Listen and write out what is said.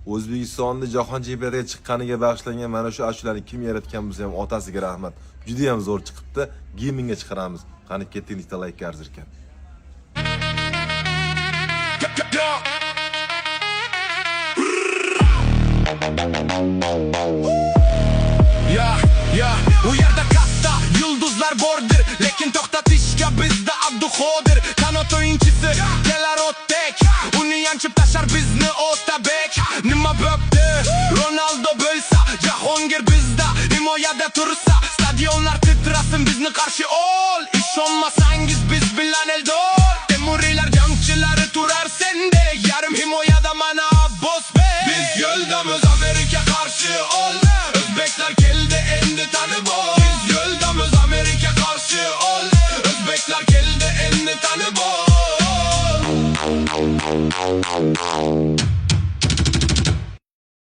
O'zbekistonda jahon chempionatiga chiqqaniga bag'ishlangan mana shu ashulani kim yaratgan bo'lsa ham otasiga rahmat. Juda ham zo'r chiqibdi. Gamingga chiqaramiz. Qani ketdik, bitta like arzir ekan. Ya, u yerda katta yulduzlar bordir, lekin to'xtatishga bizda Abduxodir. Qanot o'yinchisi kelar o'tdek, uni yanchib tashar bizni Otabek. Nima bo'pti? Ronaldo bo'lsa, Jahongir bizda himoyada tursa, stadionlar titrasin bizni qarshi ol. Ishonmasangiz biz bilan Eldor, Temuriylar jangchilari turar sendek, yarim himoyada mana Abbosbek. Biz yo'ldamiz Amerika qarshi ol. O'zbeklar keldi endi tanib ol. Biz yo'ldamiz Amerika qarshi ol. O'zbeklar keldi endi tanib ol.